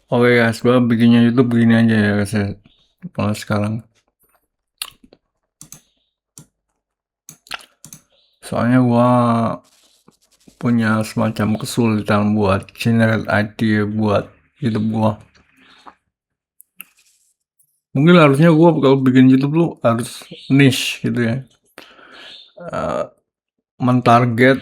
Oke guys, gue bikinnya YouTube begini aja ya guys ya. Mulai sekarang. Soalnya gue punya semacam kesulitan buat generate idea buat YouTube gue. Mungkin harusnya gue kalau bikin YouTube lu harus niche gitu ya. Mentarget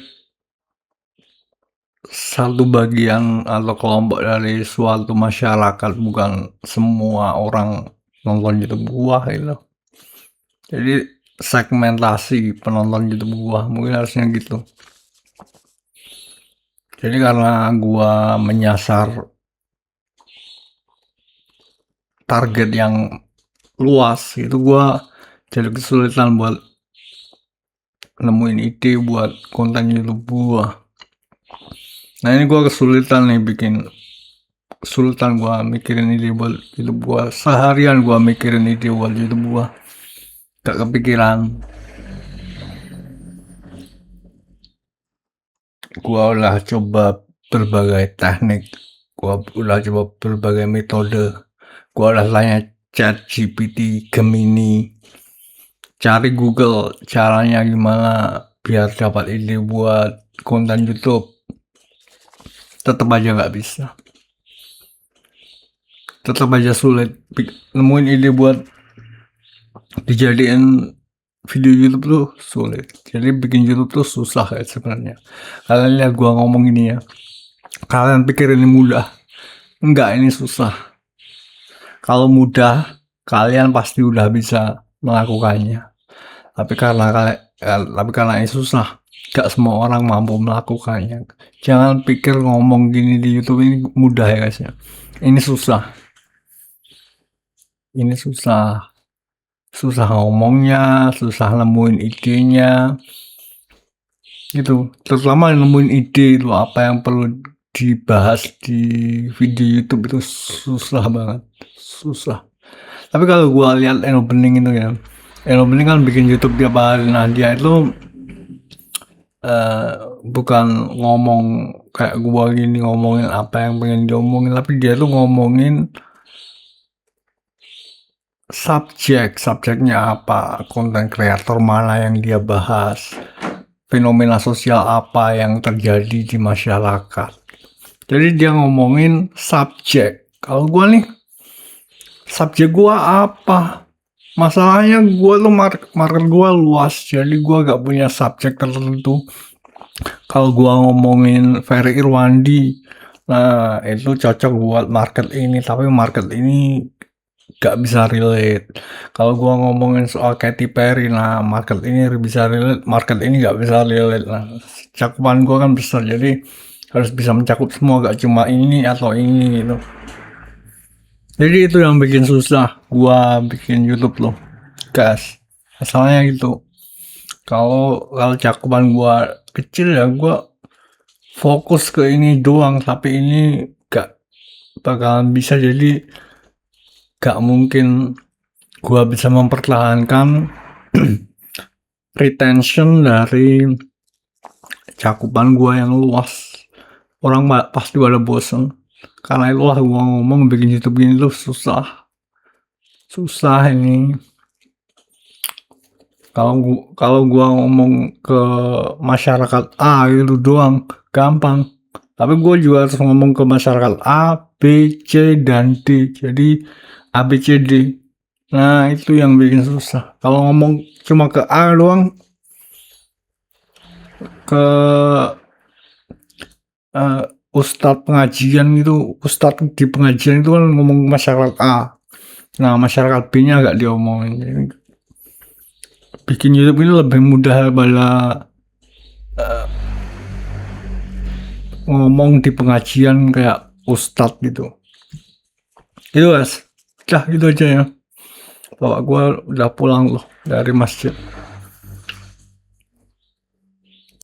satu bagian atau kelompok dari suatu masyarakat, bukan semua orang nonton YouTube gua gitu. Jadi segmentasi penonton YouTube gua mungkin harusnya gitu. Jadi karena gua menyasar target yang luas itu, gua jadi kesulitan buat nemuin ide buat konten YouTube gua. Nah ini gua kesulitan nih kesulitan gua mikirin ide buat YouTube gua. Seharian gua mikirin ide buat YouTube gua, gak kepikiran. Gua udah coba berbagai teknik, gua udah coba berbagai metode, gua udah tanya ChatGPT, Gemini, cari Google caranya gimana biar dapat ide buat konten YouTube. Tetap aja nggak bisa, tetap aja sulit nemuin ide buat dijadiin video YouTube tuh sulit. Jadi bikin YouTube tuh susah ya sebenarnya. Kalian lihat gua ngomong ini ya, kalian pikir ini mudah? Enggak, ini susah. Kalau mudah, kalian pasti udah bisa melakukannya. Tapi karena ini susah, gak semua orang mampu melakukannya. Jangan pikir ngomong gini di YouTube ini mudah ya guys ya. Ini susah. Ini susah. Susah ngomongnya, susah nemuin idenya. Gitu. Terutama nemuin ide itu apa yang perlu dibahas di video YouTube itu susah banget. Susah. Tapi kalau gua lihat Eno Bening itu ya, Eno Bening kan bikin YouTube tiap hari. Nah dia itu bukan ngomong kayak gua gini, ngomongin apa yang pengen diomongin, tapi dia tuh ngomongin subjeknya apa, konten kreator mana yang dia bahas, fenomena sosial apa yang terjadi di masyarakat. Jadi dia ngomongin subjek. Kalau gua nih, subjek gua apa? Masalahnya gua tuh market gua luas, jadi gua gak punya subjek tertentu. Kalau gua ngomongin Ferry Irwandi, nah itu cocok buat market ini, tapi market ini gak bisa relate. Kalau gua ngomongin soal Katy Perry, nah market ini bisa relate, market ini gak bisa relate. Nah, cakupan gua kan besar, jadi harus bisa mencakup semua, gak cuma ini atau ini gitu. Jadi itu yang bikin susah gua bikin YouTube loh, guys. Masalahnya gitu. Kalau cakupan gua kecil ya gua fokus ke ini doang, tapi ini gak bakalan bisa, jadi gak mungkin gua bisa mempertahankan retention dari cakupan gua yang luas. Orang pasti pada bosen. Karena itulah gua ngomong bikin YouTube gini tuh susah. Susah ini. Kalau gua ngomong ke masyarakat A itu doang gampang. Tapi gue juga harus ngomong ke masyarakat A, B, C, dan D. Jadi A, B, C, D. Nah itu yang bikin susah. Kalau ngomong cuma ke A doang, ke ustadz pengajian gitu, ustadz di pengajian itu kan ngomong masyarakat A. Nah masyarakat B nya gak diomongin. Jadi, bikin YouTube ini lebih mudah daripada ngomong di pengajian kayak ustadz gitu. Itu guys, gitu aja ya. Bapak gue udah pulang loh dari masjid.